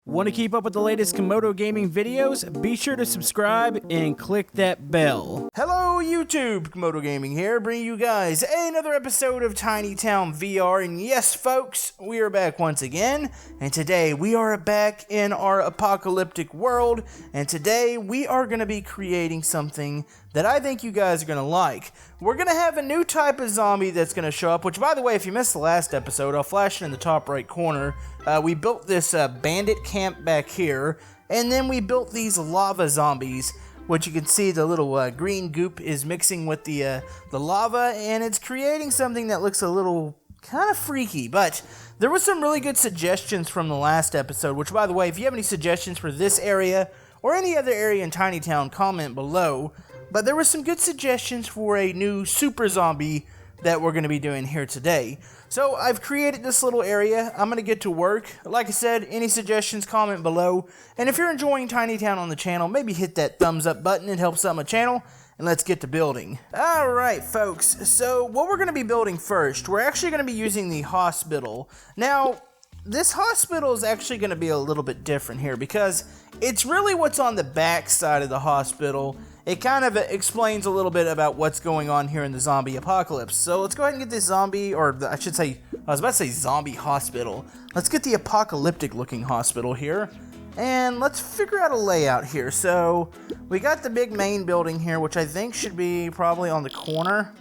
Want to keep up with the latest Camodo gaming videos? Be sure to subscribe and click that bell. Hello YouTube, Camodo Gaming here, bringing you guys another episode of Tiny Town VR, and yes folks, we are back once again, and today we are back in our apocalyptic world, and today we are going to be creating something that I think you guys are going to like. We're going to have a new type of zombie that's going to show up, which by the way, if you missed the last episode, I'll flash it in the top right corner. We built this bandit camp back here, and then we built these lava zombies, which you can see the little green goop is mixing with the lava, and it's creating something that looks a little kind of freaky. But there were some really good suggestions from the last episode, which by the way, if you have any suggestions for this area or any other area in Tiny Town, comment below. But there were some good suggestions for a new super zombie that we're going to be doing here today. So I've created this little area. I'm going to get to work. Like I said, any suggestions, comment below. And if you're enjoying Tiny Town on the channel, maybe hit that thumbs up button. It helps out my channel. And let's get to building. Alright folks, so what we're going to be building first, we're actually going to be using the hospital. Now, this hospital is actually going to be a little bit different here because it's really what's on the back side of the hospital. It kind of explains a little bit about what's going on here in the zombie apocalypse. So let's go ahead and get this zombie, or I should say, I was about to say zombie hospital. Let's get the apocalyptic looking hospital here. And let's figure out a layout here. So we got the big main building here, which I think should be probably on the corner.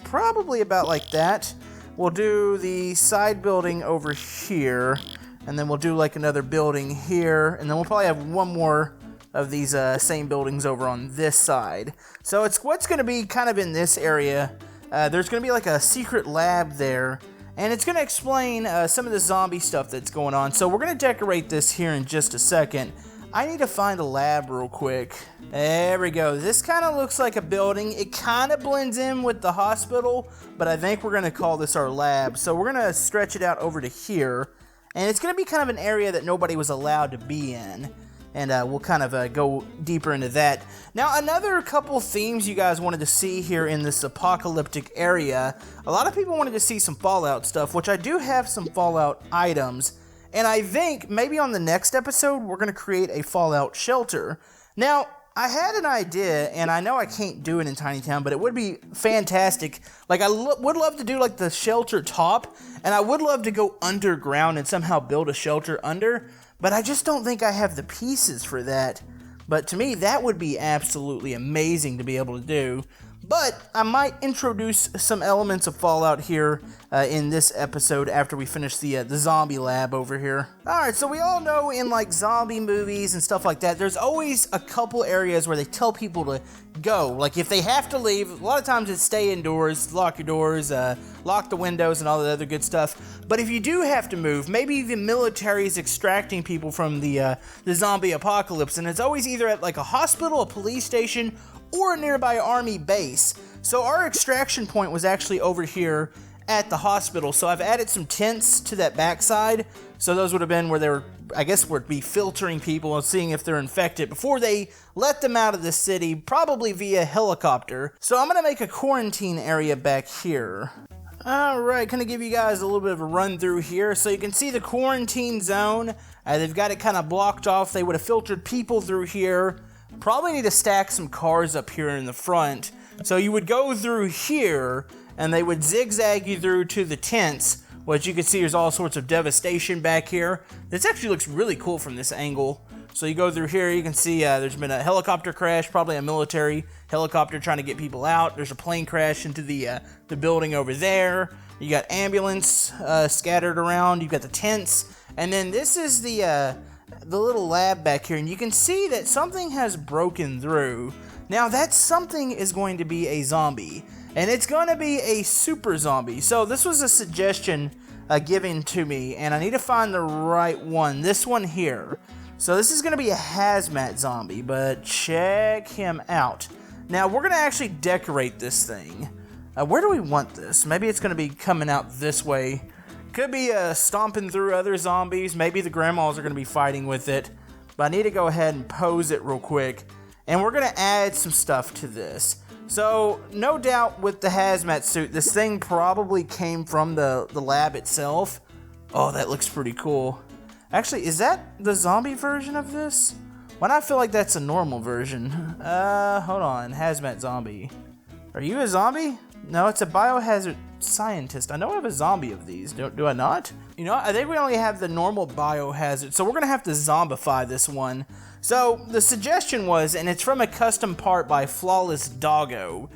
Probably about like that. We'll do the side building over here. And then we'll do like another building here. And then we'll probably have one more of these same buildings over on this side. So it's what's going to be kind of in this area. There's going to be like a secret lab there, and it's going to explain some of the zombie stuff that's going on. So we're going to decorate this here in just a second. I need to find a lab real quick. There we go. This kind of looks like a building. It kind of blends in with the hospital, but I think we're going to call this our lab. So we're going to stretch it out over to here, and it's going to be kind of an area that nobody was allowed to be in. And we'll kind of go deeper into that. Now, another couple themes you guys wanted to see here in this apocalyptic area. A lot of people wanted to see some Fallout stuff, which I do have some Fallout items. And I think maybe on the next episode, we're going to create a Fallout shelter. Now, I had an idea, and I know I can't do it in Tiny Town, but it would be fantastic. Like, I would love to do, like, the shelter top, and I would love to go underground and somehow build a shelter under. But I just don't think I have the pieces for that. But to me, that would be absolutely amazing to be able to do. But I might introduce some elements of Fallout here in this episode after we finish the zombie lab over here. Alright, so we all know in like zombie movies and stuff like that, there's always a couple areas where they tell people to go. Like if they have to leave, a lot of times it's stay indoors, lock your doors, lock the windows and all the other good stuff. But if you do have to move, maybe the military is extracting people from the zombie apocalypse, and it's always either at like a hospital, a police station, or a nearby army base. So our extraction point was actually over here at the hospital. So I've added some tents to that backside. So those would have been where they were, I guess, would be filtering people and seeing if they're infected before they let them out of the city, probably via helicopter. So I'm gonna make a quarantine area back here. Alright, gonna give you guys a little bit of a run through here. So you can see the quarantine zone. They've got it kind of blocked off. They would have filtered people through here. Probably need to stack some cars up here in the front. So you would go through here, and they would zigzag you through to the tents, which you can see there's all sorts of devastation back here. This actually looks really cool from this angle. So you go through here, you can see there's been a helicopter crash, probably a military helicopter trying to get people out. There's a plane crash into the building over there. You got ambulance scattered around. You've got the tents. And then this is the little lab back here, and you can see that something has broken through. Now that something is going to be a zombie, and it's going to be a super zombie. So this was a suggestion given to me, and I need to find the right one. This one here. So this is going to be a hazmat zombie, but check him out. Now we're going to actually decorate this thing. Where do we want this? Maybe it's going to be coming out this way. Could be stomping through other zombies. Maybe the grandmas are going to be fighting with it. But I need to go ahead and pose it real quick. And we're going to add some stuff to this. So, no doubt with the hazmat suit, this thing probably came from the lab itself. Oh, that looks pretty cool. Actually, is that the zombie version of this? Why do I feel like that's a normal version? Hold on. Hazmat zombie. Are you a zombie? No, it's a biohazard scientist. I know I have a zombie of these. Do I not? You know, I think we only have the normal biohazard, so we're gonna have to zombify this one. So the suggestion was, and it's from a custom part by Flawless Doggo,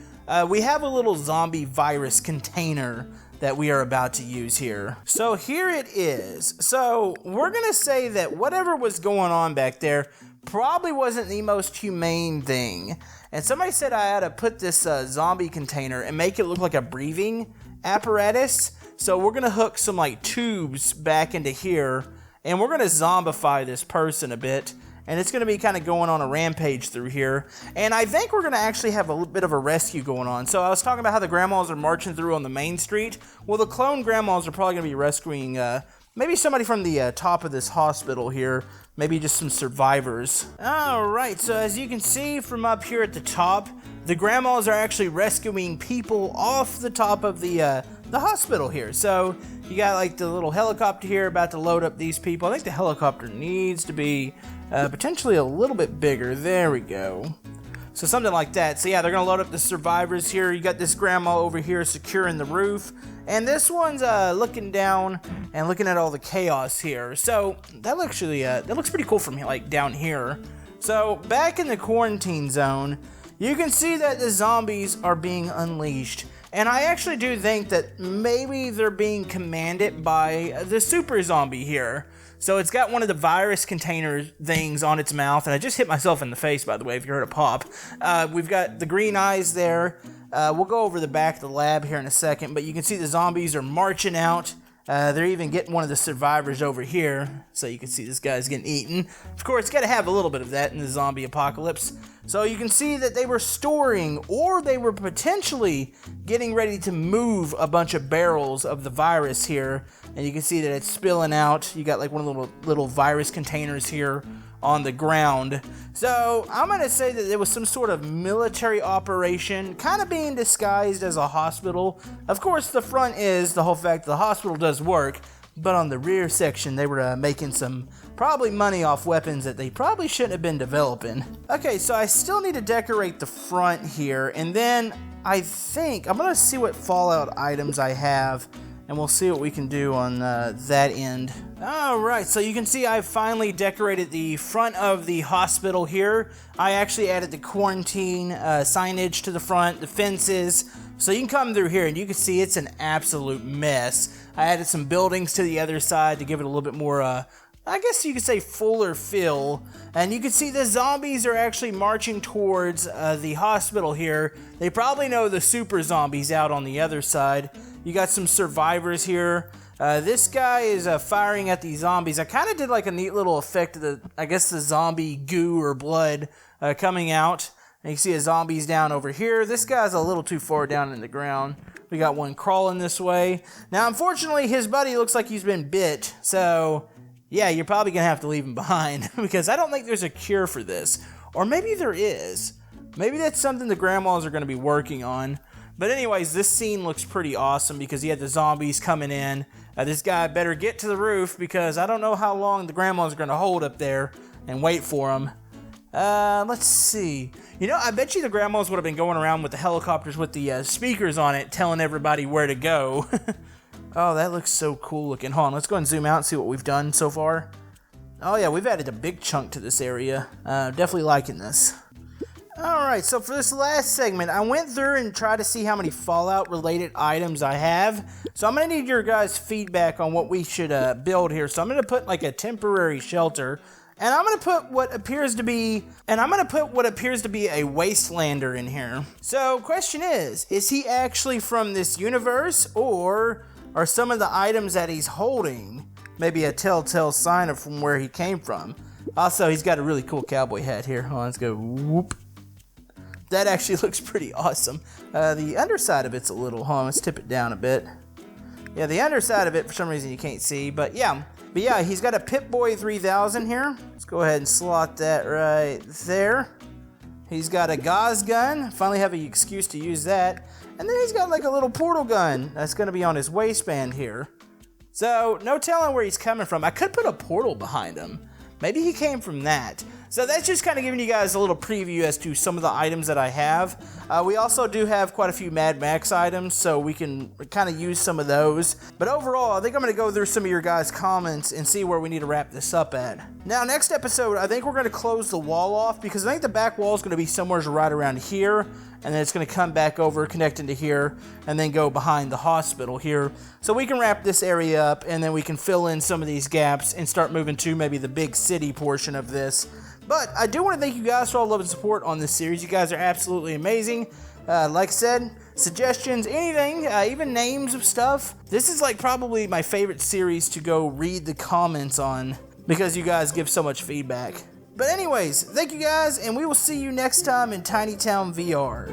we have a little zombie virus container that we are about to use here. So here it is. So we're gonna say that whatever was going on back there probably wasn't the most humane thing. And somebody said I had to put this zombie container and make it look like a breathing apparatus. So we're gonna hook some like tubes back into here, and we're gonna zombify this person a bit. And it's gonna be kind of going on a rampage through here. And I think we're gonna actually have a little bit of a rescue going on. So I was talking about how the grandmas are marching through on the main street. Well, the clone grandmas are probably gonna be rescuing maybe somebody from the top of this hospital here. Maybe just some survivors. Alright, so as you can see from up here at the top, the grandmas are actually rescuing people off the top of the hospital here. So you got like the little helicopter here about to load up these people. I think the helicopter needs to be potentially a little bit bigger. There we go. So something like that. So yeah, they're gonna load up the survivors here. You got this grandma over here securing the roof, and this one's looking down and looking at all the chaos here. So that actually that looks pretty cool from like down here. So back in the quarantine zone, you can see that the zombies are being unleashed. And I actually do think that maybe they're being commanded by the super zombie here. So it's got one of the virus container things on its mouth, and I just hit myself in the face, by the way, if you heard a pop. We've got the green eyes there. We'll go over the back of the lab here in a second, but you can see the zombies are marching out. They're even getting one of the survivors over here, so you can see this guy's getting eaten. Of course, got to have a little bit of that in the zombie apocalypse. So you can see that they were storing, or they were potentially getting ready to move a bunch of barrels of the virus here, and you can see that it's spilling out. You got like one of the little virus containers here on the ground. So I'm gonna say that there was some sort of military operation kind of being disguised as a hospital. Of course, the front is the whole fact that the hospital does work, but on the rear section they were making some probably money off weapons that they probably shouldn't have been developing. Okay, so I still need to decorate the front here, and then I think I'm gonna see what Fallout items I have, and we'll see what we can do on that end. Alright, so you can see I finally decorated the front of the hospital here. I actually added the quarantine signage to the front, the fences, so you can come through here and you can see it's an absolute mess. I added some buildings to the other side to give it a little bit more, I guess you could say fuller feel. And you can see the zombies are actually marching towards the hospital here. They probably know the super zombies out on the other side. You got some survivors here. This guy is firing at these zombies. I kind of did like a neat little effect of the, I guess the zombie goo or blood coming out. And you can see the zombies down over here. This guy's a little too far down in the ground. We got one crawling this way. Now, unfortunately, his buddy looks like he's been bit. So, yeah, you're probably going to have to leave him behind because I don't think there's a cure for this. Or maybe there is. Maybe that's something the grandmas are going to be working on. But anyways, this scene looks pretty awesome because you had the zombies coming in. This guy better get to the roof because I don't know how long the grandmas are going to hold up there and wait for him. Let's see. You know, I bet you the grandmas would have been going around with the helicopters with the speakers on it telling everybody where to go. Oh, that looks so cool looking. Hold on, let's go and zoom out and see what we've done so far. Oh yeah, we've added a big chunk to this area. Definitely liking this. Alright, so for this last segment, I went through and tried to see how many Fallout related items I have. So I'm going to need your guys' feedback on what we should build here. So I'm going to put like a temporary shelter. And I'm going to put what appears to be a Wastelander in here. So question is he actually from this universe, or are some of the items that he's holding maybe a telltale sign of from where he came from? Also, he's got a really cool cowboy hat here. Hold on, let's go whoop. That actually looks pretty awesome. The underside of it's a little, hold on, let's tip it down a bit. Yeah, the underside of it, for some reason you can't see, but yeah, he's got a Pip-Boy 3000 here. Let's go ahead and slot that right there. He's got a Gauss gun. Finally have an excuse to use that. And then he's got like a little portal gun that's going to be on his waistband here. So, no telling where he's coming from. I could put a portal behind him. Maybe he came from that. So that's just kind of giving you guys a little preview as to some of the items that I have. We also do have quite a few Mad Max items, so we can kind of use some of those. But overall, I think I'm going to go through some of your guys' comments and see where we need to wrap this up at. Now, next episode, I think we're going to close the wall off because I think the back wall is going to be somewhere right around here. And then it's going to come back over, connect into here, and then go behind the hospital here. So we can wrap this area up, and then we can fill in some of these gaps and start moving to maybe the big city portion of this. But I do want to thank you guys for all the love and support on this series. You guys are absolutely amazing. Like I said, suggestions, anything, even names of stuff. This is like probably my favorite series to go read the comments on because you guys give so much feedback. But anyways, thank you guys, and we will see you next time in Tiny Town VR.